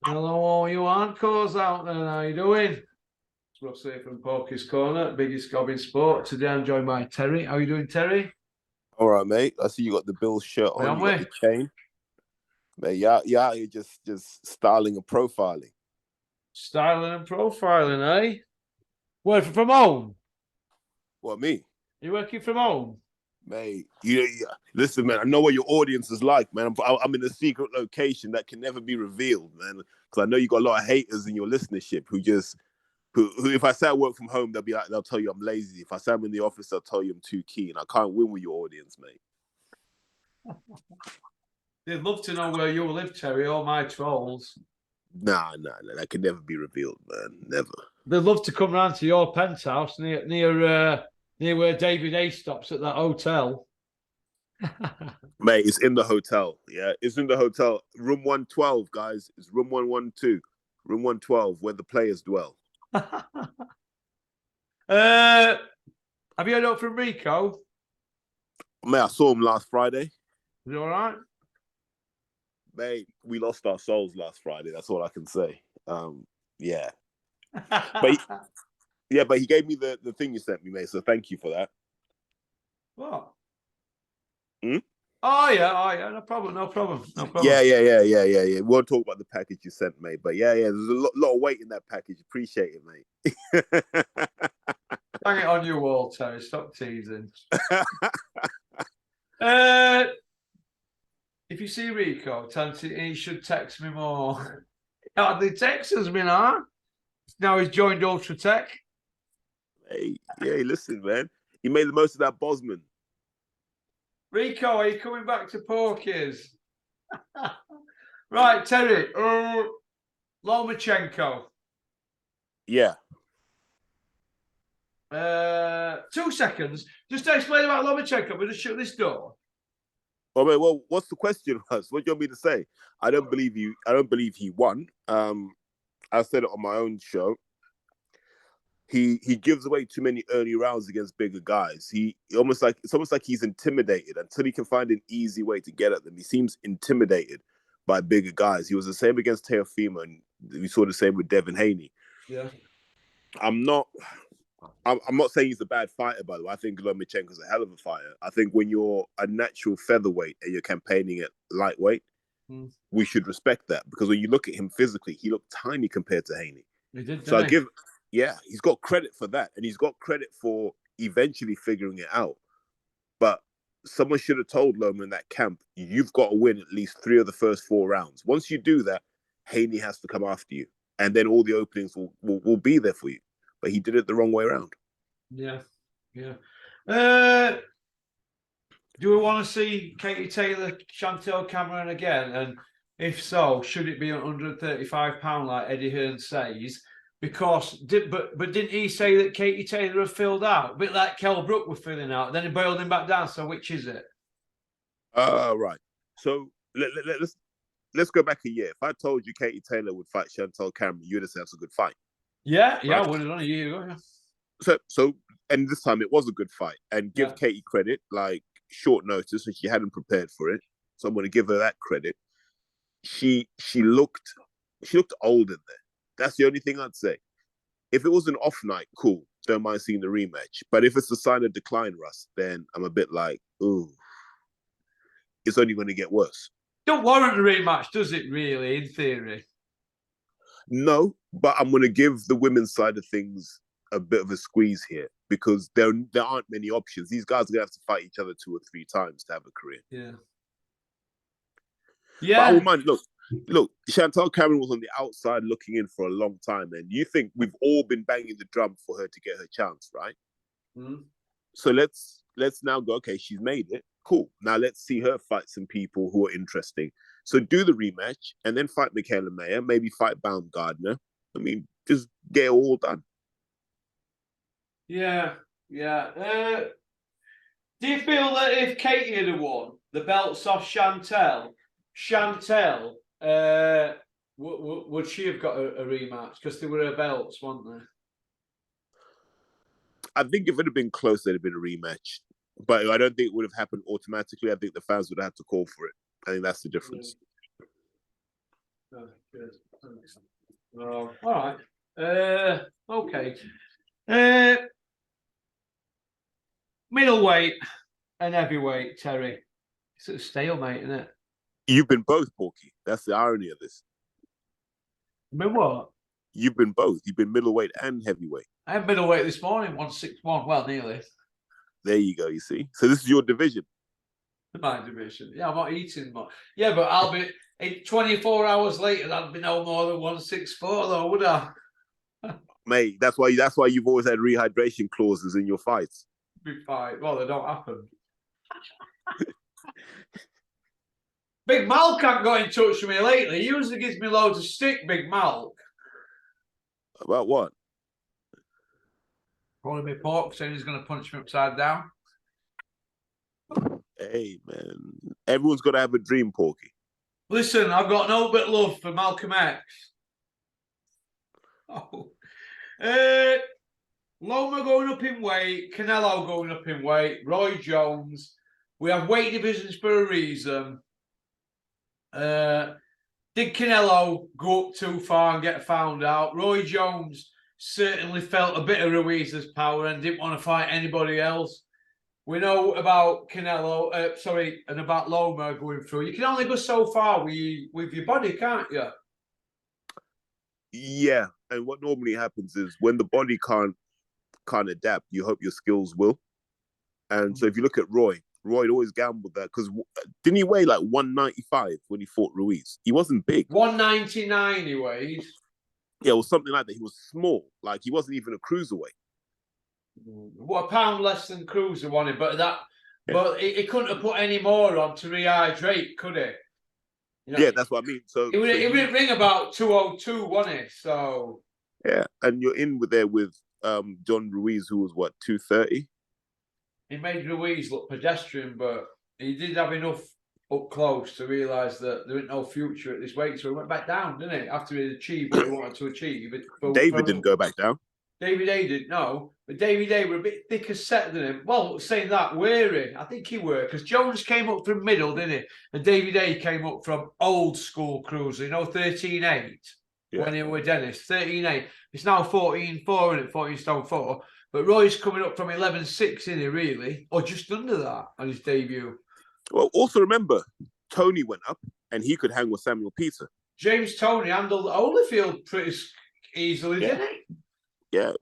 Hello, you Ankles out there. How you doing? It's Ross here from Porky's Corner, biggest gob in sport. Today I'm joined by Terry. How you doing, Terry? All right, mate. I see you got the Bills shirt Where on. am You got we? the chain. Mate, you out here just styling and profiling. Styling and profiling, eh? Working from home? What, me? You working from home? Mate, listen, man, I know what your audience is like, man. I'm in a secret location that can never be revealed, man. Because I know you got a lot of haters in your listenership who if I say I work from home, they'll tell you I'm lazy. If I say I'm in the office, they'll tell you I'm too keen. I can't win with your audience, mate. They'd love to know where you live, Terry, all my trolls. Nah, that can never be revealed, man. Never. They'd love to come round to your penthouse near where David A stops at that hotel. Mate, it's in the hotel. Yeah, it's in the hotel. Room 112, guys. It's room 112. Room 112, where the players dwell. Have you heard up from Rico? Mate, I saw him last Friday. Is he all right? Mate, we lost our souls last Friday. That's all I can say. Yeah. but he gave me the thing you sent me, mate. So thank you for that. What? Hmm? Oh yeah, no problem. Yeah. We won't talk about the package you sent, mate. But yeah, there's a lot of weight in that package. Appreciate it, mate. Hang it on your wall, Terry. Stop teasing. If you see Rico, tell him he should text me more. Hardly texts me now. Now he's joined Ultra Tech. Hey, listen, man. He made the most of that Bosman. Rico, are you coming back to Porky's? Right, Terry. Lomachenko. Yeah. 2 seconds. Just to explain about Lomachenko. We'll just shut this door. Oh, mate, well, what's the question, Russ? What do you want me to say? I don't believe you. I don't believe he won. I said it on my own show. He gives away too many early rounds against bigger guys. It's almost like he's intimidated until he can find an easy way to get at them. He seems intimidated by bigger guys. He was the same against Teofimo, and we saw the same with Devin Haney. Yeah. I'm not saying he's a bad fighter, by the way. I think Lomachenko's a hell of a fighter. I think when you're a natural featherweight and you're campaigning at lightweight, we should respect that, because when you look at him physically, he looked tiny compared to Haney. He did, so he's got credit for that, and he's got credit for eventually figuring it out. But someone should have told Loma in that camp, you've got to win at least 3 of the first 4 rounds. Once you do that, Haney has to come after you, and then all the openings will be there for you. But he did it the wrong way around. Yeah. Do we want to see Katie Taylor, Chantel Cameron again? And if so, should it be £135 like Eddie Hearn says? Because but didn't he say that Katie Taylor had filled out? A bit like Kell Brook was filling out. Then he bailed him back down. So which is it? Right. So let's go back a year. If I told you Katie Taylor would fight Chantel Cameron, you'd have said it's a good fight. Yeah, right? I would have done a year ago. Yeah. So and this time it was a good fight. And give Katie credit, like short notice, and she hadn't prepared for it. So I'm going to give her that credit. She looked old in there. That's the only thing I'd say. If it was an off night, cool. Don't mind seeing the rematch. But if it's a sign of decline, Russ, then I'm a bit like, ooh, it's only going to get worse. Don't warrant a rematch, does it really, in theory? No, but I'm going to give the women's side of things a bit of a squeeze here, because there aren't many options. These guys are going to have to fight each other 2 or 3 times to have a career. Yeah. But I remind, look, Chantel Cameron was on the outside looking in for a long time, and you think we've all been banging the drum for her to get her chance, right? So let's now go, okay, she's made it. Cool. Now let's see her fight some people who are interesting. So do the rematch and then fight Michaela Mayer, maybe fight Baumgardner. I mean, just get it all done. Yeah. Do you feel that if Katie had won the belts off Chantel, would she have got a rematch? Because they were her belts, weren't they? I think if it had been close, there'd have been a rematch. But I don't think it would have happened automatically. I think the fans would have had to call for it. I think that's the difference. Yeah. Oh, good. Oh, all right. Okay. Middleweight and heavyweight, Terry. It's a stalemate, isn't it? You've been both, Porky. That's the irony of this. Been what? You've been both. You've been middleweight and heavyweight. I had middleweight this morning, 161. Well, nearly. There you go, you see. So this is your division. My division. Yeah, I'm not eating much. Yeah, but I'll be 24 hours later, I'd be no more than 164 though, would I? Mate, that's why you've always had rehydration clauses in your fights. Be fine. Well, they don't happen. Big Malk hasn't got in touch with me lately. He usually gives me loads of stick, Big Malk. About what? Calling me pork, saying he's going to punch me upside down. Hey, man. Everyone's got to have a dream, Porky. Listen, I've got no bit of love for Malcolm X. Oh. Loma going up in weight, Canelo going up in weight, Roy Jones. We have weight divisions for a reason. Did Canelo go up too far and get found out? Roy Jones certainly felt a bit of Ruiz's power and didn't want to fight anybody else. We know about Canelo, and about Loma going through. You can only go so far with your body, can't you? Yeah, and what normally happens is when the body can't adapt, you hope your skills will. And so if you look at Roy always gambled that because didn't he weigh like 195 when he fought Ruiz? He wasn't big. 199 he weighed. Yeah, it was something like that. He was small, like he wasn't even a cruiserweight. What, a pound less than Cruiser wanted, but he couldn't have put any more on to rehydrate, could he? You know, yeah, that's what I mean. So it would ring about 202, wasn't it? So yeah, and you're in with John Ruiz, who was what 230. He made Ruiz look pedestrian, but he did have enough up close to realise that there ain't no future at this weight, so he went back down, didn't he? After he achieved what he wanted to achieve. David didn't go back down. David A didn't, no. But David A were a bit thicker set than him. Well, saying that, wary. I think he were, because Jones came up from middle, didn't he? And David A came up from old school cruiser, 13.8 when he was Dennis. 13.8. It's now 14.4, isn't it? 14 stone 4. But Roy's coming up from 11.6, isn't he, really? Or just under that on his debut. Well, also remember, Tony went up and he could hang with Samuel Peter. James Toney handled Holyfield pretty easily, didn't he? Yeah.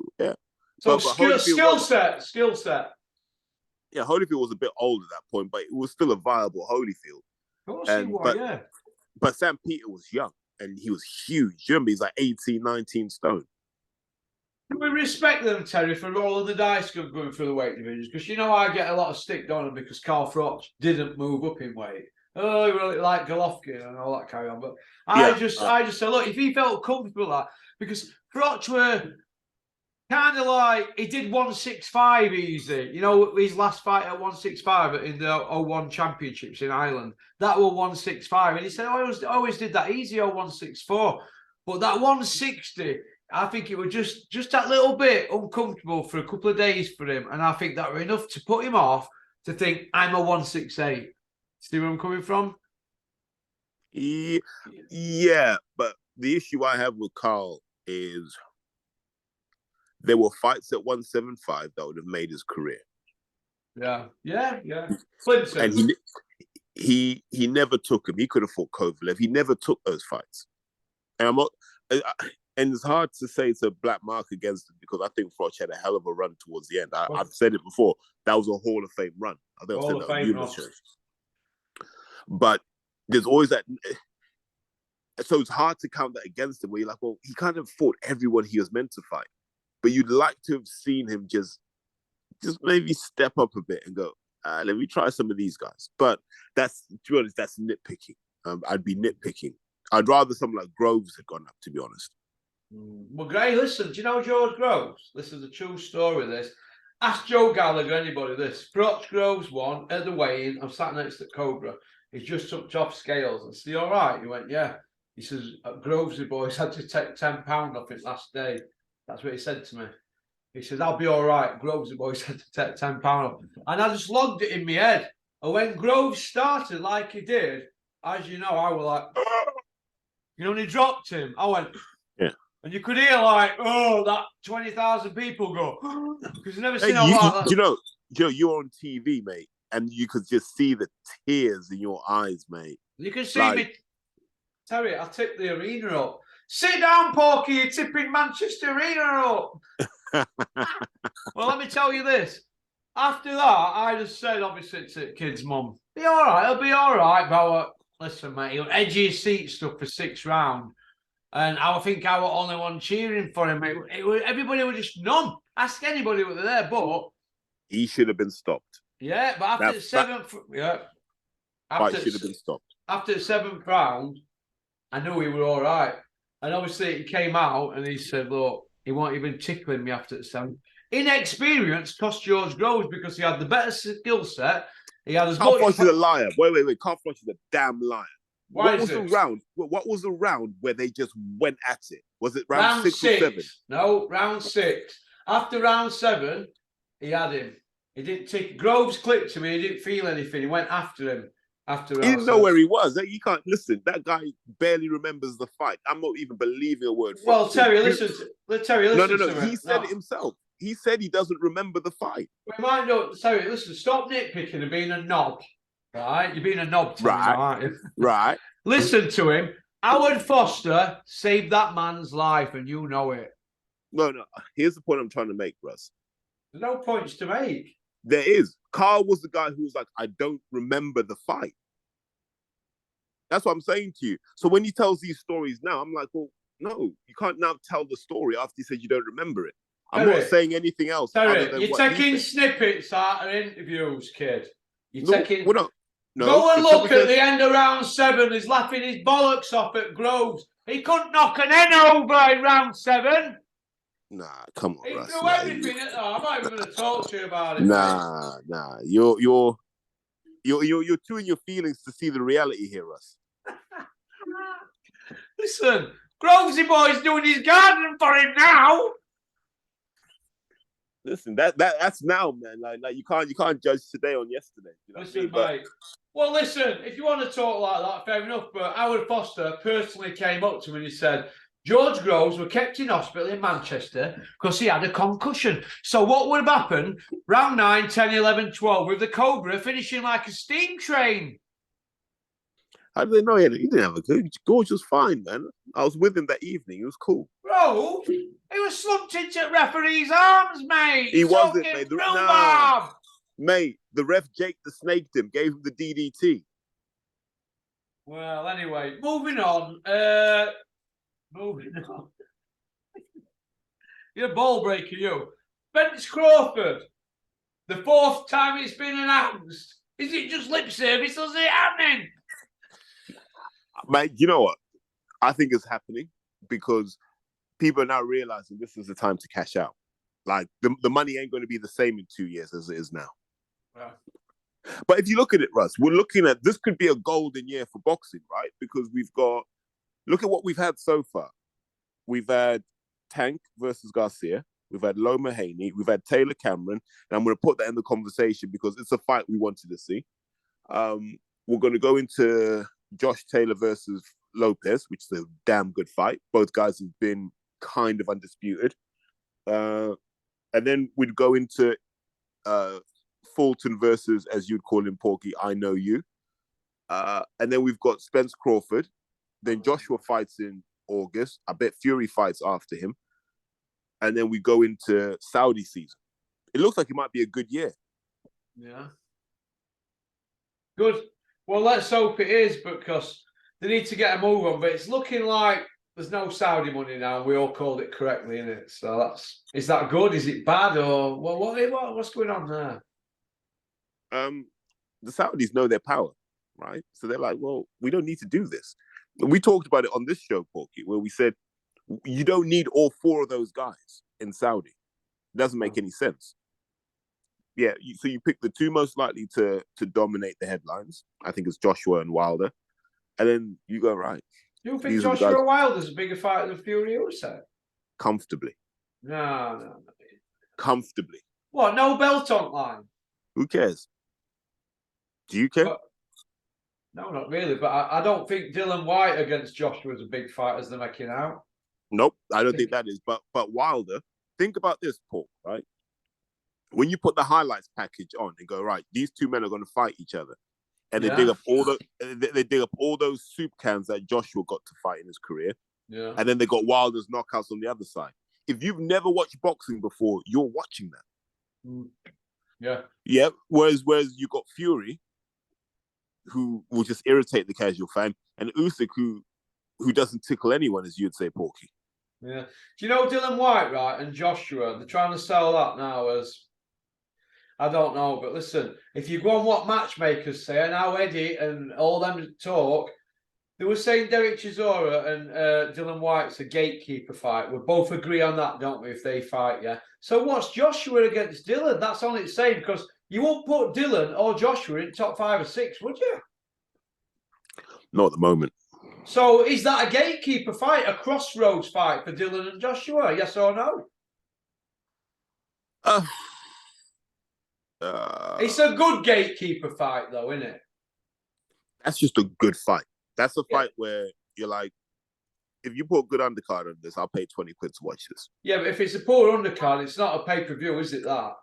So skill set. Yeah, Holyfield was a bit old at that point, but it was still a viable Holyfield. Of course yeah. But Sam Peter was young and he was huge. You remember, he's like 18, 19 stone. We respect them, Terry, for rolling the dice going through the weight divisions, because I get a lot of stick on them because Carl Froch didn't move up in weight. Oh, he really like Golovkin and all that carry on. But I just say, look, if he felt comfortable with that, because Froch were kind of like, he did 165 easy. His last fight at 165 in the 01 Championships in Ireland, that was 165. And he said, I always did that easy 164. But that 160... I think it was just that little bit uncomfortable for a couple of days for him. And I think that were enough to put him off to think, I'm a 168. See where I'm coming from? Yeah, but the issue I have with Carl is there were fights at 175 that would have made his career. Yeah. Clinton. And he never took him. He could have fought Kovalev. He never took those fights. And I'm not... And it's hard to say it's a black mark against him because I think Froch had a hell of a run towards the end. I've said it before. That was a Hall of Fame run. I think I've said that on numerous shows. But there's always that. So it's hard to count that against him where you're like, well, he kind of fought everyone he was meant to fight. But you'd like to have seen him just maybe step up a bit and go, let me try some of these guys. But to be honest, that's nitpicking. I'd be nitpicking. I'd rather someone like Groves had gone up, to be honest. Well, Gray, listen, do you know George Groves? This is a true story, this. Ask Joe Gallagher, anybody, this. Froch Groves won at the weigh-in. I'm sat next to Cobra. He's just took off scales. I said, you all right? He went, yeah. He says, Groves, the boys had to take £10 off it last day. That's what he said to me. He says, I'll be all right. Groves, the boys had to take £10 off. And I just logged it in my head. And when Groves started like he did, as you know, I was like... You know, and he dropped him. I went, yeah. And you could hear like, oh, that 20,000 people go, because you've never seen a you, lot of that. you know, you're on TV, mate, and you could just see the tears in your eyes, mate. You can see me. Terry, I tipped the arena up. Sit down, Porky, you're tipping Manchester Arena up. Well, let me tell you this. After that, I just said, obviously, to the kid's mum, be all right, he'll be all right, but listen, mate, he'll edge his seat stuff for 6th round. And I think I was the only one cheering for him. Everybody was just numb. Ask anybody who was there, but he should have been stopped. Yeah, but after the 7th, fight should have been stopped. After the 7th round, I knew he were all right. And obviously, he came out and he said, "Look, he won't even tickling me after the 7th." Inexperience cost George Groves because he had the better skill set. He had as much. Froch is a liar. Wait. Carl Froch is a damn liar. What was the round? What was the round where they just went at it? Was it round 6 or 7? No, round 6. After round 7, he had him. He didn't take. Groves clipped him. He didn't feel anything. He went after him. He didn't know where he was. You can't listen. That guy barely remembers the fight. I'm not even believing a word. Well, Terry, listen. Terry, listen. No. He said it himself. He said he doesn't remember the fight. We might not. Terry, listen. Stop nitpicking and being a knob. Right? You're being a knob, Terry, right? Aren't you? Right. Listen to him. Howard Foster saved that man's life, and you know it. No. Here's the point I'm trying to make, Russ. There's no points to make. There is. Carl was the guy who was like, I don't remember the fight. That's what I'm saying to you. So when he tells these stories now, I'm like, well, no, you can't now tell the story after he said you don't remember it. I'm not saying anything else. You're taking snippets out of interviews, kid. You're taking. No, go and look at the end of round 7. He's laughing his bollocks off at Groves. He couldn't knock an N over in round 7. Nah, come on, he Russ. threw everything at I'm not even going to talk to you about it. Nah. You're too in your feelings to see the reality here, Russ. Listen, Grovesy boy's doing his garden for him now. Listen, that's now, man. Like you can't judge today on yesterday. You know listen, mate. Well, listen, if you want to talk like that, fair enough. But Howard Foster personally came up to me and he said, George Groves were kept in hospital in Manchester because he had a concussion. So what would have happened? Round 9, 10, 11, 12 with the Cobra finishing like a steam train. How did they know he didn't have a good? George was fine, man. I was with him that evening. He was cool. Bro, he was slumped into referee's arms, mate. He wasn't, mate. Mate, the ref Jake the snaked him, gave him the DDT. Well, anyway, moving on. You're a ball breaker, you. Spence Crawford. The 4th time it's been announced. Is it just lip service or is it happening? Mate, you know what? I think it's happening because people are now realizing this is the time to cash out. Like, the money ain't going to be the same in 2 years as it is now. Yeah. But if you look at it, Russ, we're looking at, this could be a golden year for boxing, right? Because look at what we've had so far. We've had Tank versus Garcia. We've had Loma Haney. We've had Taylor Cameron. And I'm going to put that in the conversation because it's a fight we wanted to see. We're going to go into Josh Taylor versus Lopez, which is a damn good fight. Both guys have been kind of undisputed. And then we'd go into Fulton versus, as you'd call him, Porky, I Know You. And then we've got Spence Crawford. Then Joshua fights in August. I bet Fury fights after him. And then we go into Saudi season. It looks like it might be a good year. Yeah. Good. Well, let's hope it is because they need to get a move on. But it's looking like there's no Saudi money now. We all called it correctly, innit? So is that good? Is it bad? Or what's going on there? The Saudis know their power, right? So they're like, well, we don't need to do this. We talked about it on this show, Porky, where we said you don't need all 4 of those guys in Saudi. It doesn't make any sense. Yeah, so you pick the 2 most likely to dominate the headlines. I think it's Joshua and Wilder. And then you go, right. You think Joshua Wilder's a bigger fighter than Fury also? Comfortably. No. Comfortably. What, no belt on line? Who cares? Do you care? No, not really. But I don't think Dylan White against Joshua is a big fight as they're making out. Nope, I don't think that is. But Wilder, think about this, Paul, right? When you put the highlights package on and go, right, these two men are going to fight each other, and they dig up all those soup cans that Joshua got to fight in his career, and then they got Wilder's knockouts on the other side. If you've never watched boxing before, you're watching that. Yeah. Whereas you got Fury, who will just irritate the casual fan, and Usyk, who doesn't tickle anyone, as you'd say, Porky. Yeah. Do you know Dylan White, right, and Joshua? They're trying to sell that now as, I don't know, but listen, if you go on what matchmakers say, and how Eddie and all them talk, they were saying Derek Chisora and Dylan White's a gatekeeper fight. We both agree on that, don't we, if they fight, yeah? So what's Joshua against Dylan? That's all it's saying, because you won't put Dylan or Joshua in top 5 or 6, would you? Not at the moment. So is that a gatekeeper fight, a crossroads fight for Dylan and Joshua? Yes or no? It's a good gatekeeper fight, though, isn't it? That's just a good fight. That's a fight where you're like, if you put a good undercard on this, I'll pay 20 quid to watch this. Yeah, but if it's a poor undercard, it's not a pay-per-view, is it, that?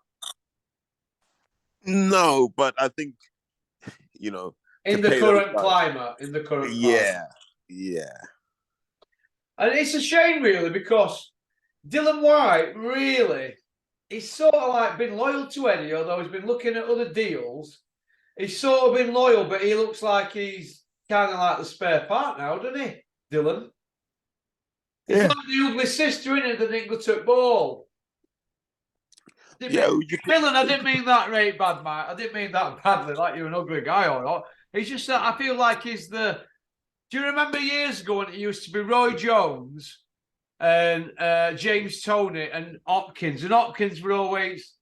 No, but I think, you know... In the current climate. Yeah. And it's a shame, really, because Dylan White, really, he's sort of like been loyal to Eddie, although he's been looking at other deals. He's sort of been loyal, but he looks like he's kind of like the spare part now, doesn't he, Dylan? He's like the ugly sister, isn't it, that didn't go to ball. Dylan, I didn't mean that right bad, mate. I didn't mean that badly, like you're an ugly guy or not. It's just that I feel like he's the... Do you remember years ago when it used to be Roy Jones and James Toney and Hopkins? And Hopkins were always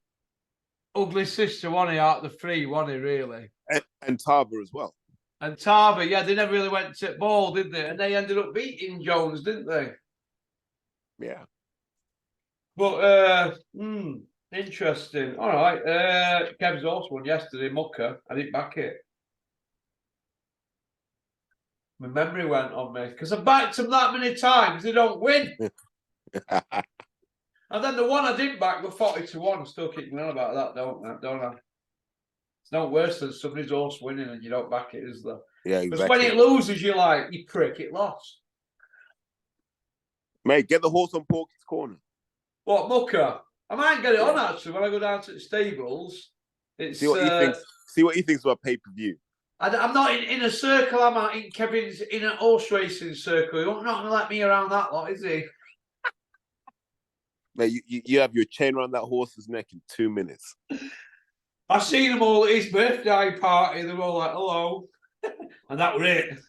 ugly sister, wasn't he, out the three, wasn't he, really? And Tarver as well. And Tarver, yeah, they never really went to ball, did they? And they ended up beating Jones, didn't they? Yeah. But, interesting. All right. Kev's also won yesterday, Mucker. I didn't back it. My memory went on me because I backed them that many times, they don't win. And then the one I didn't back were 40-1. Still kicking on about that, don't I? It's no worse than somebody's horse winning and you don't back it, is there? Yeah, exactly. Because when it loses, you're like, you prick, it lost. Mate, get the horse on Porky's corner. What, Mucker? I might get it on actually when I go down to the stables. It's, see what he thinks about pay-per-view. I'm not in a circle, am I? In Kevin's in a horse racing circle. He's not going to let me around that lot, is he? Mate, you have your chain around that horse's neck in 2 minutes. I've seen them all at his birthday party. They were all like, hello. And that was it.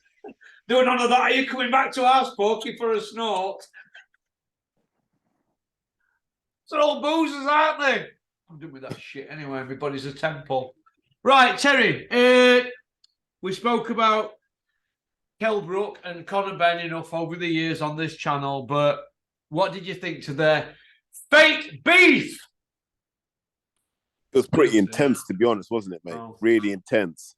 Doing none of that. Are you coming back to our Porky for a snort? They're all boozers, aren't they? I'm done with that shit anyway. Everybody's a temple. Right, Terry. We spoke about Kell Brook and Conor Benn enough over the years on this channel, but what did you think to their fake beef? It was pretty intense, to be honest, wasn't it, mate? Oh. Really intense.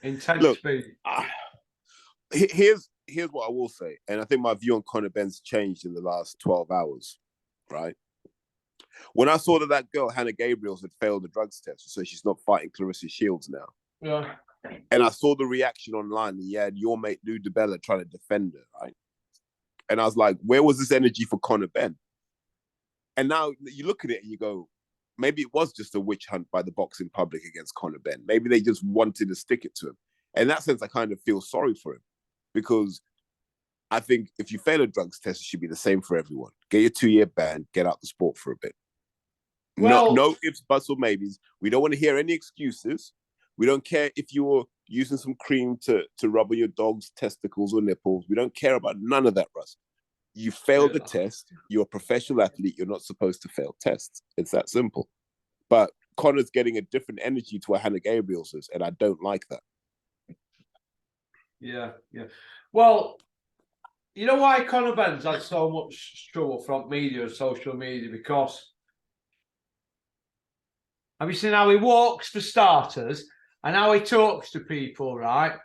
Intense beef. Here's what I will say, and I think my view on Conor Benn's changed in the last 12 hours, right? When I saw that girl, Hannah Gabriels, had failed the drugs test, so she's not fighting Clarissa Shields now. Yeah. And I saw the reaction online, and you had your mate Lou DiBella trying to defend her, right? And I was like, where was this energy for Conor Benn? And now you look at it and you go, maybe it was just a witch hunt by the boxing public against Conor Benn. Maybe they just wanted to stick it to him. In that sense, I kind of feel sorry for him, because I think if you fail a drugs test, it should be the same for everyone. Get your 2-year ban, get out the sport for a bit. Well, no ifs, buts, or maybes. We don't want to hear any excuses. We don't care if you're using some cream to rub on your dog's testicles or nipples. We don't care about none of that, Russ. You failed the test. You're a professional athlete. You're not supposed to fail tests. It's that simple. But Conor's getting a different energy to what Hannah Gabriels is, and I don't like that. Yeah. Well, you know why Conor Benn's had so much trouble from media and social media? Because have you seen how he walks, for starters? and how he talks to people, right?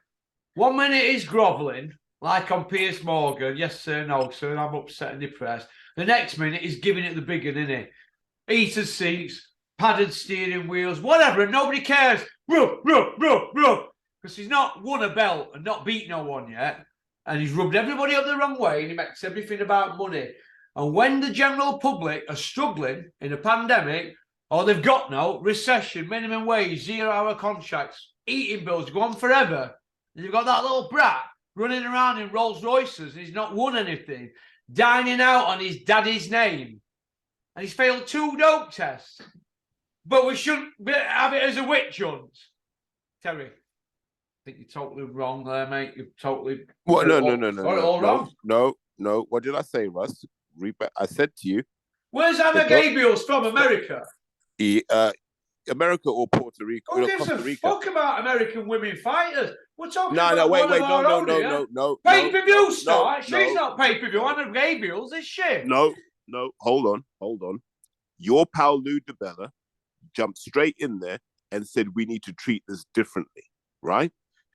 1 minute he's grovelling, like on Piers Morgan. Yes, sir, no, sir, I'm upset and depressed. The next minute he's giving it the big one, isn't he? Heated seats, padded steering wheels, whatever, and nobody cares. Because he's not won a belt and not beat no one yet. And he's rubbed everybody up the wrong way and he makes everything about money. And when the general public are struggling in a pandemic, or they've got no recession, minimum wage, 0-hour contracts, eating bills go on forever, and you've got that little brat running around in Rolls Royces and he's not won anything, dining out on his daddy's name. And he's failed 2 dope tests. But we shouldn't have it as a witch hunt. Terry, I think you're totally wrong there, mate. You're totally... What? No. Wrong. No. What did I say, Russ? I said to you... Where's Anna Gabriel's from? America? America or Puerto Rico? Who gives a fuck about American women fighters? We're talking about no. Pay-per-view star. She's not pay-per-view. Anna Gabriel's is shit. No. Hold on. Your pal Lou DiBella jumped straight in there and said, we need to treat this differently, right?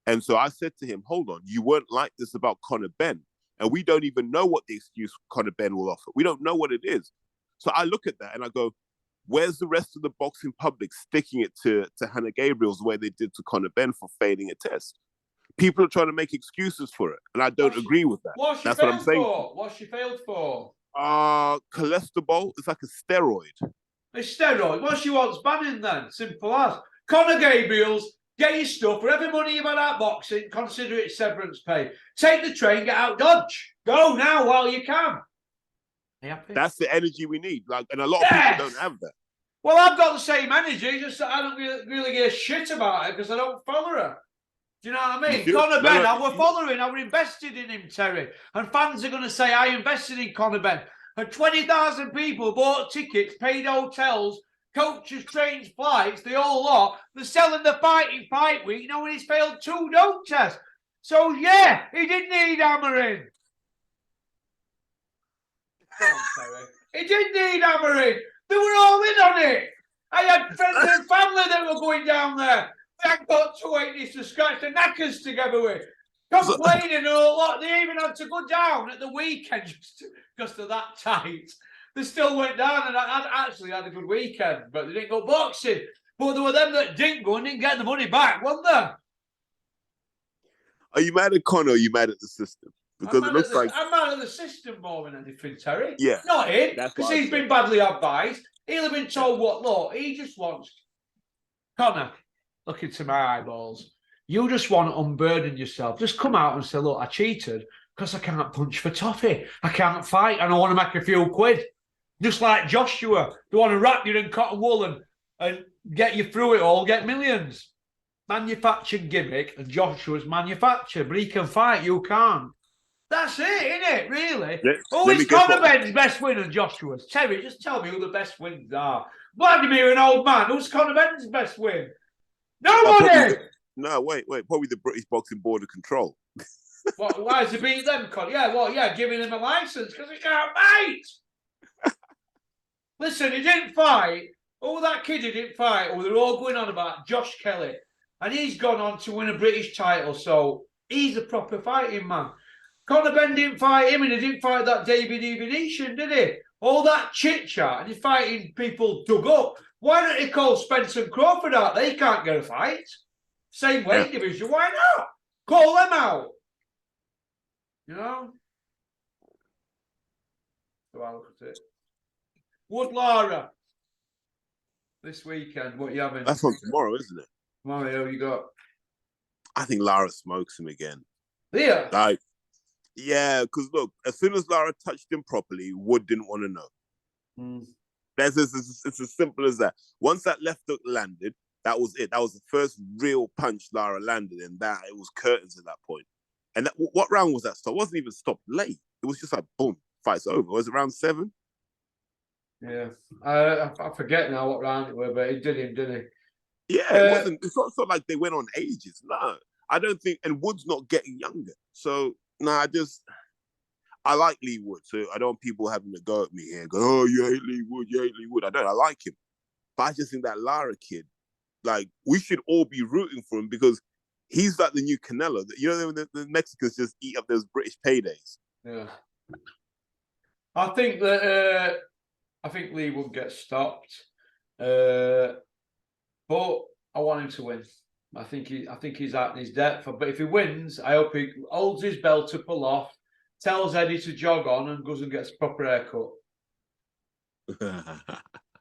And so I said to him, hold on, you weren't like this about Conor Benn. And we don't even know what the excuse Conor Benn will offer. We don't know what it is. So I look at that and I go, where's the rest of the boxing public sticking it to Hannah Gabriel's the way they did to Conor Benn for failing a test? People are trying to make excuses for it, and I don't agree with that. That's what I'm saying. What's she failed for? Cholesterol. It's like a steroid. A steroid? What she wants banning then? Simple as. Conor Gabriel's, get your stuff. For every money you've had out boxing, consider it severance pay. Take the train, get out Dodge. Go now while you can. That's the energy we need. And a lot of people don't have that. Well, I've got the same energy, just that I don't really give a shit about her because I don't follow her. Do you know what I mean? Conor Benn, we're following, we're invested in him, Terry. And fans are going to say, I invested in Conor Benn. And 20,000 people bought tickets, paid hotels, coaches, trains, flights, the whole lot. They're selling the fight in fight week, when he's failed 2 dope tests. So, yeah, he didn't need hammering. He didn't need hammering. They were all in on it. I had friends and family that were going down there. They had got 280s to scratch the knackers together with. Complaining and all that. They even had to go down at the weekend just to that tight. They still went down and actually had a good weekend, but they didn't go boxing. But there were them that didn't go and didn't get the money back, weren't there? Are you mad at Conor or are you mad at the system? Because it looks like... I'm mad at the system more than anything, Terry. Yeah. Not him, because he's been badly advised. He'll have been told what, look, he just wants... Conor, look into my eyeballs. You just want to unburden yourself. Just come out and say, look, I cheated because I can't punch for toffee. I can't fight and I want to make a few quid. Just like Joshua. They want to wrap you in cotton wool and get you through it all, get millions. Manufactured gimmick, and Joshua's manufactured, but he can fight, you can't. That's it, isn't it, really? Who is Conor Benn's best win and Joshua's? Terry, just tell me who the best wins are. Vladimir, an old man. Who's Conor Benn's best win? Nobody! No, wait. Probably the British Boxing Board of Control. What, why has he beat them, Conor? Yeah, giving him a license because he can't fight. Listen, he didn't fight. Oh, that kid he didn't fight. Oh, they're all going on about Josh Kelly. And he's gone on to win a British title, so he's a proper fighting man. Conor Benn didn't fight him, and he didn't fight that David Evanesian, did he? All that chit-chat, and he's fighting people dug up. Why don't he call Spencer and Crawford out? They can't get a fight. Same weight division. Why not? Call them out. You know? So I look at it. Wood Lara. This weekend, what you having? That's on tomorrow, isn't it? Mario, you got? I think Lara smokes him again. Yeah. Yeah, because look, as soon as Lara touched him properly, Wood didn't want to know. It's as simple as that. Once that left hook landed, that was it. That was the first real punch Lara landed, and that it was curtains at that point. And what round was that? So it wasn't even stopped late. It was just like boom, fight's over. Was it round 7? Yeah, I forget now what round it was, but he did him, didn't he? Yeah, it wasn't. It's not like they went on ages. No, I don't think. And Wood's not getting younger, so no. I like Lee Wood, so I don't want people having to go at me here and go, "Oh, you hate Lee Wood, you hate Lee Wood." I don't. I like him, but I just think that Lara kid, like we should all be rooting for him because he's like the new Canelo. You know, the Mexicans just eat up those British paydays. Yeah. I think that Lee will get stopped, but I want him to win. I think he's at his depth. But if he wins, I hope he holds his belt to pull off, tells Eddie to jog on, and goes and gets a proper haircut.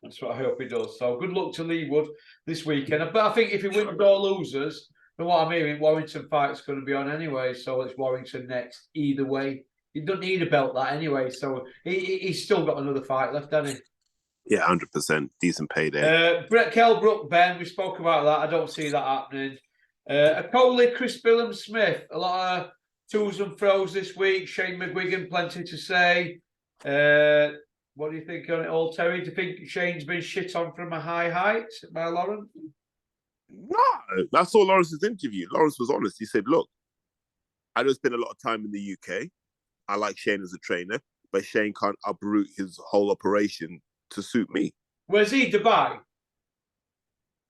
That's what I hope he does. So good luck to Lee Wood this weekend. But I think if he wins or loses, from what I mean, Warrington fight's going to be on anyway. So it's Warrington next either way. He doesn't need a belt that anyway. So he's still got another fight left, hasn't he? Yeah, 100%. Decent payday. Brett Kelbrook, Ben, we spoke about that. I don't see that happening. A Coley, Chris Billum-Smith. A lot of twos and fro's this week. Shane McGuigan, plenty to say. What do you think on it all, Terry? Do you think Shane's been shit on from a high height by Lawrence? No, I saw Lawrence's interview. Lawrence was honest. He said, look, I don't spend a lot of time in the UK. I like Shane as a trainer, but Shane can't uproot his whole operation to suit me. Where's he? Dubai?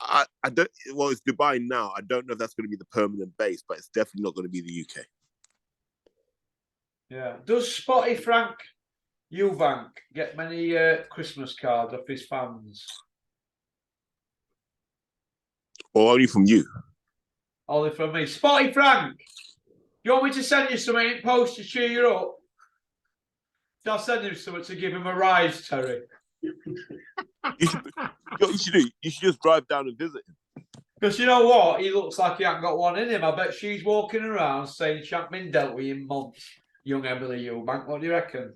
I don't. Well, it's Dubai now. I don't know if that's going to be the permanent base, but it's definitely not going to be the UK. Yeah. Does Spotty Frank Eubank get many Christmas cards off his fans? Or only from you? Only from me. Spotty Frank, you want me to send you something in post to cheer you up? I'll send him something to give him a rise, Terry. You should just drive down and visit him. Because you know what? He looks like he hasn't got one in him. I bet she's walking around saying she hasn't been dealt with in months. Young Emily Eubank, what do you reckon?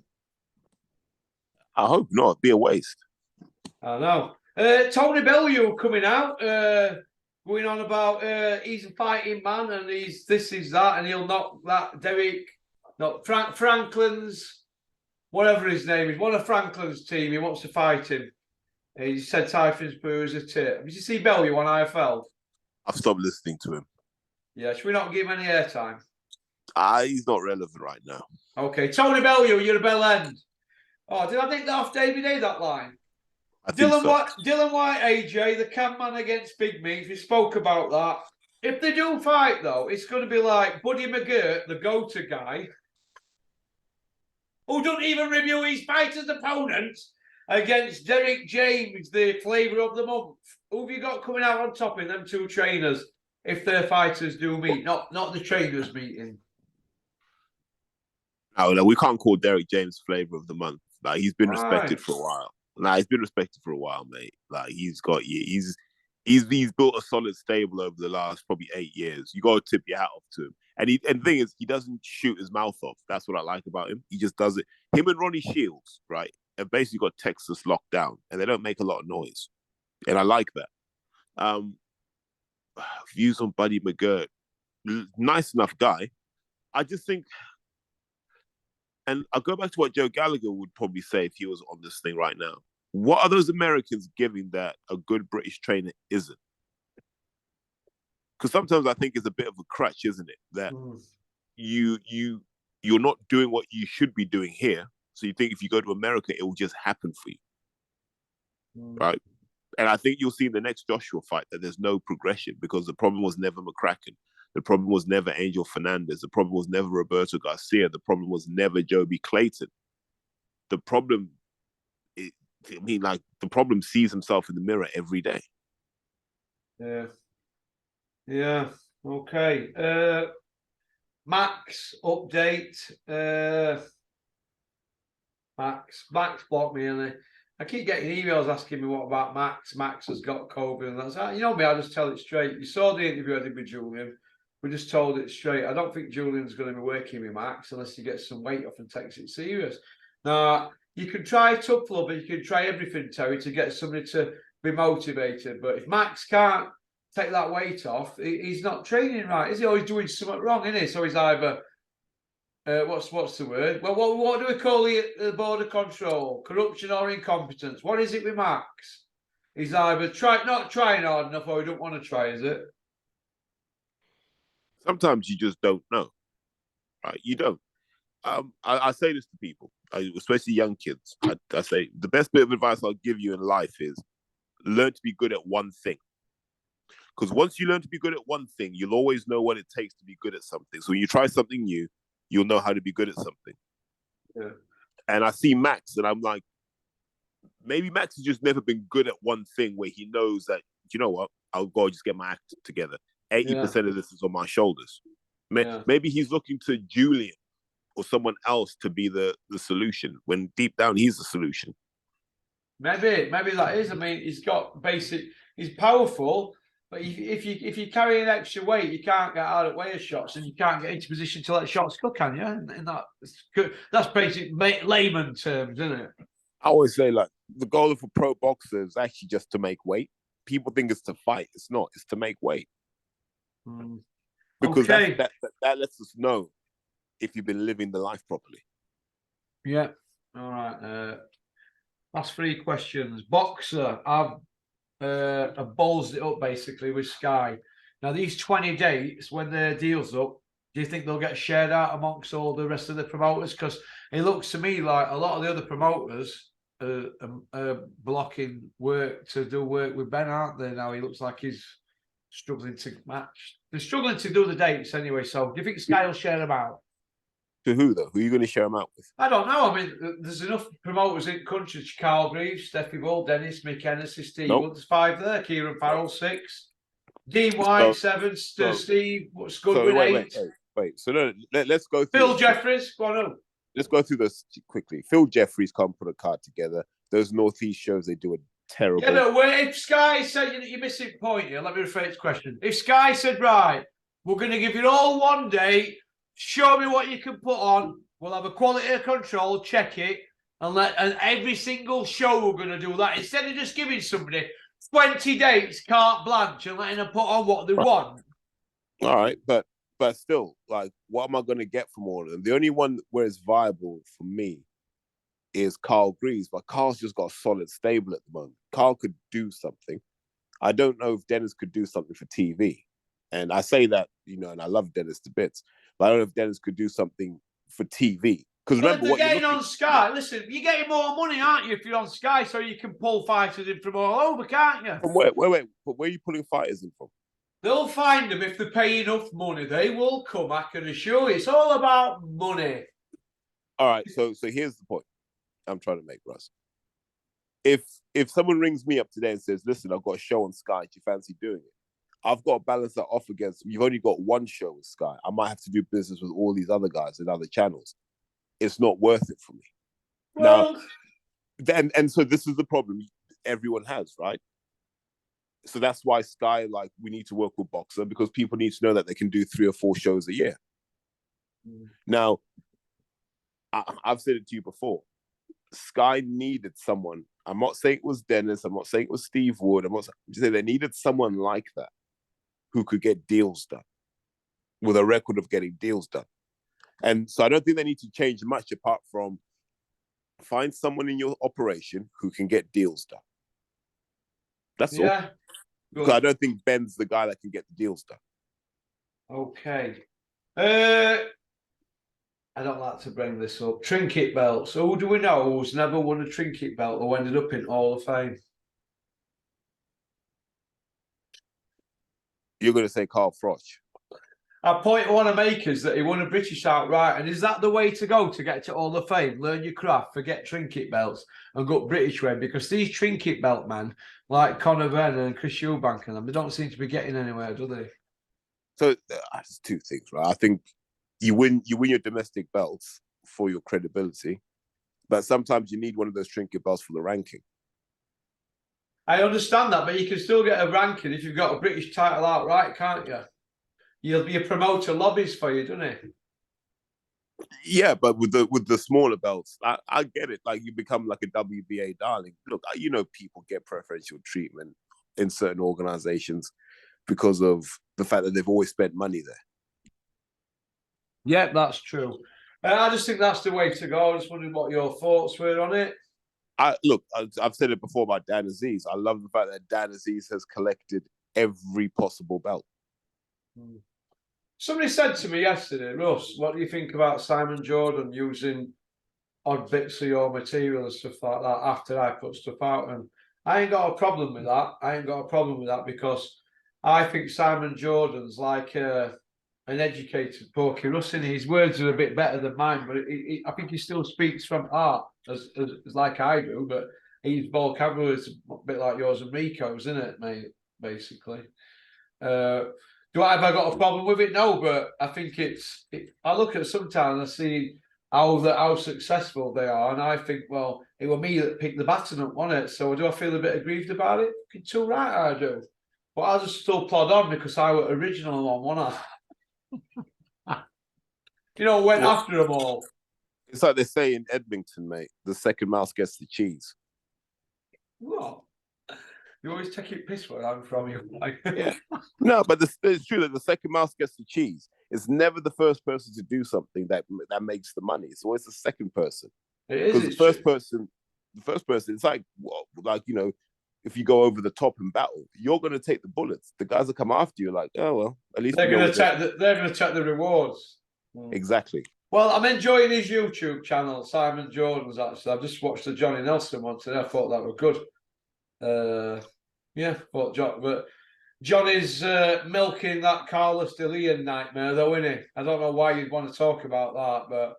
I hope not. It'd be a waste. I know. Tony Bellew coming out, going on about he's a fighting man and he's this, is that, and he'll knock that Franklin's, whatever his name is, one of Franklin's team. He wants to fight him. He said Typhon's Boo is a tip. Did you see Bellew on IFL? I've stopped listening to him. Yeah, should we not give him any airtime? He's not relevant right now. Okay, Tony Bellew, you're a bell end. Oh, did I nick that off David A, that line? Dylan White, AJ, the cam man against Big Meat, we spoke about that. If they do fight, though, it's going to be like Buddy McGirt, the go-to guy, who don't even review his fighter's opponents, against Derek James, the flavour of the month. Who have you got coming out on top in them two trainers if their fighters do meet, not the trainers meeting? No, we can't call Derek James flavour of the month. Like, he's been respected for a while. He's been respected for a while, mate. Like, he's built a solid stable over the last probably 8 years. You got to tip your hat off to him. And the thing is, he doesn't shoot his mouth off. That's what I like about him. He just does it. Him and Ronnie Shields, right, have basically got Texas locked down, and they don't make a lot of noise. And I like that. Views on Buddy McGirt. Nice enough guy. I just think, and I'll go back to what Joe Gallagher would probably say if he was on this thing right now. What are those Americans giving that a good British trainer isn't? Because sometimes I think it's a bit of a crutch, isn't it? That you're not doing what you should be doing here. So you think if you go to America, it will just happen for you. Right? And I think you'll see in the next Joshua fight that there's no progression because the problem was never McCracken. The problem was never Angel Fernandez. The problem was never Roberto Garcia. The problem was never Joby Clayton. The problem, the problem sees himself in the mirror every day. Yeah. Yeah. Okay. Max update. Max blocked me, and I keep getting emails asking me what about Max. Max has got COVID, and that's you know me. I just tell it straight. You saw the interview I did with Julian. We just told it straight. I don't think Julian's going to be working with Max unless he gets some weight off and takes it serious. Now, you can try tough love and you can try everything, Terry, to get somebody to be motivated. But if Max can't take that weight off, he's not training right, is he? Or he's doing something wrong, isn't he? So he's either, what's the word? Well, what do we call the border control? Corruption or incompetence? What is it with Max? He's either not trying hard enough or he don't want to try, is it? Sometimes you just don't know, right? You don't. I say this to people, especially young kids. I say the best bit of advice I'll give you in life is learn to be good at one thing. Because once you learn to be good at one thing, you'll always know what it takes to be good at something. So when you try something new, you'll know how to be good at something. Yeah. And I see Max, and I'm like, maybe Max has just never been good at one thing where he knows that, you know what, I'll go just get my act together. 80% of this is on my shoulders. Maybe he's looking to Julian or someone else to be the solution, when deep down he's the solution. Maybe that is. I mean, he's powerful, but if you carry an extra weight, you can't get out of way of shots, and you can't get into position to let shots go, can you? And that's basic layman terms, isn't it? I always say, like, the goal of a pro boxer is actually just to make weight. People think it's to fight. It's not. It's to make weight. Because that lets us know if you've been living the life properly. Yeah. All right. Last 3 questions. Boxer, I've ballsed it up basically with Sky. Now, these 20 dates, when their deal's up, do you think they'll get shared out amongst all the rest of the promoters? Because it looks to me like a lot of the other promoters are blocking work to do work with Ben, aren't they? Now he looks like he's struggling to match. They're struggling to do the dates anyway. So do you think Sky will share them out? To who, though? Who are you going to share them out with? I don't know. I mean, there's enough promoters in the country. Carl Greaves, Steffi Bull, Dennis, Mick Hennessy, Steve. Nope. There's 5 there. Kieran Farrell, 6. Dean White, 7. Steve, what's good with 8? Wait. So let's go through Phil Jeffries, go on. Let's go through this quickly. Phil Jeffries can't put a card together. Those Northeast shows, they do a terrible. Yeah, but if Sky said, you're missing a point here. Let me rephrase the question. If Sky said, right, we're going to give you all one day, show me what you can put on. We'll have a quality of control, check it, and every single show we're going to do that. Instead of just giving somebody 20 dates, carte blanche, and letting them put on what they want. All right, but still, like, what am I going to get from all of them? The only one where it's viable for me is Carl Greaves, but Carl's just got a solid stable at the moment. Carl could do something. I don't know if Dennis could do something for TV. And I say that, and I love Dennis to bits, but I don't know if Dennis could do something for TV. Because remember, what you're getting on Sky, listen, you're getting more money, aren't you, if you're on Sky, so you can pull fighters in from all over, can't you? From where? Wait, but where are you pulling fighters in from? They'll find them if they pay enough money. They will come, I can assure you. It's all about money. All right, so here's the point I'm trying to make, Russ. If someone rings me up today and says, listen, I've got a show on Sky, do you fancy doing it? I've got to balance that off against, you've only got one show with Sky. I might have to do business with all these other guys and other channels. It's not worth it for me. Well, now, and so this is the problem everyone has, right? So that's why Sky, like, we need to work with Boxer, because people need to know that they can do 3 or 4 shows a year. Now, I've said it to you before. Sky needed someone. I'm not saying it was Dennis. I'm not saying it was Steve Wood. I'm saying they needed someone like that who could get deals done, with a record of getting deals done. And so I don't think they need to change much apart from find someone in your operation who can get deals done. That's all. Because I don't think Ben's the guy that can get the deals done. Okay. I don't like to bring this up. Trinket belts. Who do we know who's never won a trinket belt or ended up in Hall of Fame? You're going to say Carl Froch. Our point I want to make is that he won a British outright. And is that the way to go to get to Hall of Fame? Learn your craft, forget trinket belts, and go British way? Because these trinket belt men, like Conor Benn and Chris Eubank and them, they don't seem to be getting anywhere, do they? So there's 2 things, right? I think you win your domestic belts for your credibility, but sometimes you need one of those trinket belts for the ranking. I understand that, but you can still get a ranking if you've got a British title outright, can't you? You'll be a promoter lobbies for you, doesn't it? Yeah, but with the smaller belts, I get it. Like, you become like a WBA darling. Look, people get preferential treatment in certain organizations because of the fact that they've always spent money there. Yeah, that's true. I just think that's the way to go. I just wondered what your thoughts were on it. I've said it before about Dan Aziz. I love the fact that Dan Aziz has collected every possible belt. Somebody said to me yesterday, Russ, what do you think about Simon Jordan using odd bits of your material and stuff like that after I put stuff out? And I ain't got a problem with that. Because I think Simon Jordan's like an educated Porky Russ, and his words are a bit better than mine, but I think he still speaks from heart, as like I do, but his vocabulary is a bit like yours and Rico's, isn't it, mate? Basically. Have I got a problem with it? No, but I think I look at sometimes I see how successful they are, and I think, well, it was me that picked the baton up, wasn't it? So do I feel a bit aggrieved about it? Too right, I do. But I'll just still plod on because I was original one, wasn't I? Went after them all. It's like they say in Edmonton, mate. The second mouse gets the cheese. What? You always take it piss where I'm from you. Yeah. No, but it's true that the second mouse gets the cheese. It's never the first person to do something that makes the money. It's always the second person. It is. Because the first person, it's like if you go over the top in battle, you're going to take the bullets. The guys that come after you are like, oh well, at least they're going to take the rewards. Exactly. Well, I'm enjoying his YouTube channel, Simon Jordan's. Actually, I've just watched the Johnny Nelson one today. I thought that was good. But Johnny's milking that Carlos de Leon nightmare, though, isn't he? I don't know why you'd want to talk about that, but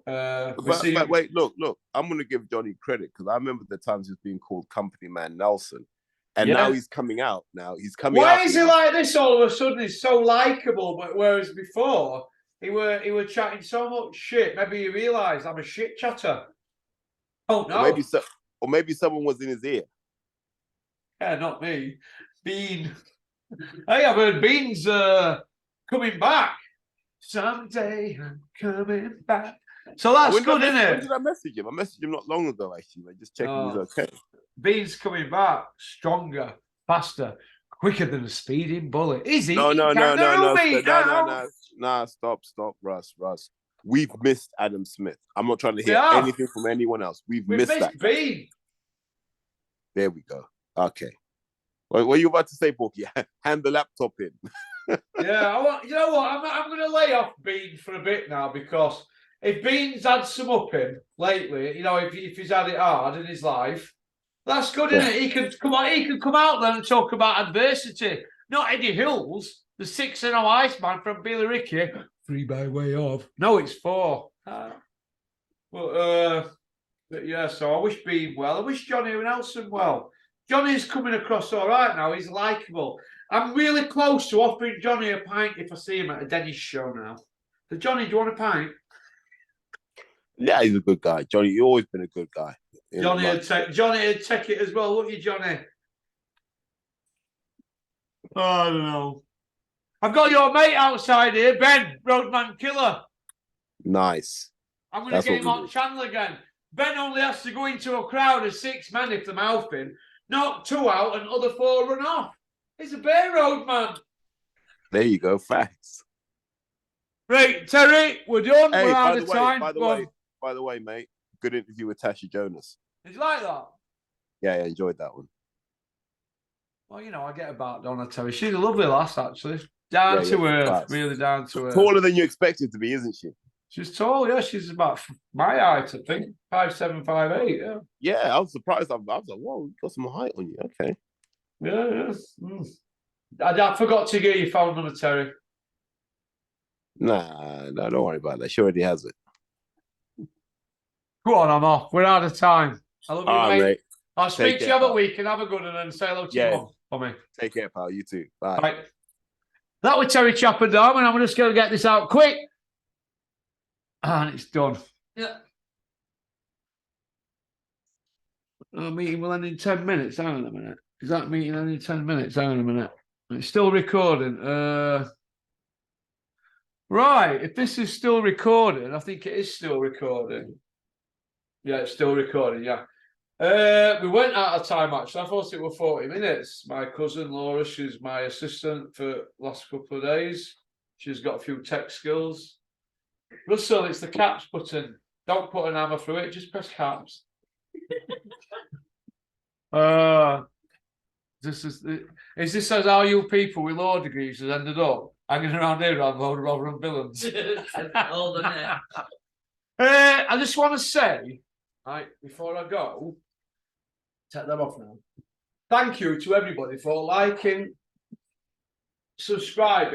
but wait, look, I'm going to give Johnny credit because I remember the times he's being called Company Man Nelson, and now he's coming out. Why is he like this all of a sudden? He's so likable, but whereas before he were chatting so much shit. Maybe he realised I'm a shit chatter. Oh no. Or maybe someone was in his ear. Yeah, not me. Bean. Hey, I've heard Bean's coming back. Someday I'm coming back. So that's good, isn't it? When did I message him? I messaged him not long ago, actually. Just checking he's okay. Bean's coming back. Stronger, faster, quicker than a speeding bullet. Is he? No, stop, Russ. We've missed Adam Smith. I'm not trying to hear anything from anyone else. We've missed that. Bean. There we go. Okay. What are you about to say, Porky? Hand the laptop in. Yeah, you know what? I'm going to lay off Bean for a bit now because if Bean's had some up him lately, if he's had it hard in his life, that's good, isn't it? He can come out there and talk about adversity. Not Eddie Hills, the 6-0 Iceman from Billericay. 3 by way of. No, it's 4. But yeah, so I wish Bean well. I wish Johnny Nelson well. Johnny's coming across all right now. He's likeable. I'm really close to offering Johnny a pint if I see him at a Dennis show now. So, Johnny, do you want a pint? Yeah, he's a good guy. Johnny, you've always been a good guy. Johnny would take it as well, wouldn't you, Johnny? Oh, I don't know. I've got your mate outside here, Ben, Roadman Killer. Nice. I'm going to get him on channel again. Ben only has to go into a crowd of 6 men if they're mouthing, knock 2 out, and other 4 run off. He's a bear road man. There you go, facts. Right, Terry, we're done. Hey, we're out of time. By the way, mate, good interview with Tasha Jonas. Did you like that? Yeah, I enjoyed that one. Well, I get about Donna Terry. She's a lovely lass, actually. Down to earth, really down to earth. Taller than you expected to be, isn't she? She's tall, yeah. She's about my height, I think. 5'7", 5'8", yeah. Yeah, I was surprised. I was like, whoa, you got some height on you. Okay. Yeah. I forgot to get your phone number, Terry. Nah, don't worry about that. She already has it. Go on, I'm off. We're out of time. I love you, mate. I'll speak to you other week and have a good one and say hello to your mum for me. Take care, pal. You too. Bye. Right. That was Terry Chappendam, and I'm just going to get this out quick. And it's done. Yeah. Our meeting will end in 10 minutes. Hang on a minute. Is that meeting ending in 10 minutes? Hang on a minute. It's still recording. Right. If this is still recording, I think it is still recording. Yeah, it's still recording. Yeah. We went out of time, actually. I thought it was 40 minutes. My cousin Laura, she's my assistant for the last couple of days. She's got a few tech skills. Russell, it's the caps button. Don't put an hammer through it, just press caps. Is this as how you people with law degrees has ended up hanging around here on load of Rotherham villains? I just want to say, right, before I go, take them off now. thank you to everybody for liking, subscribing.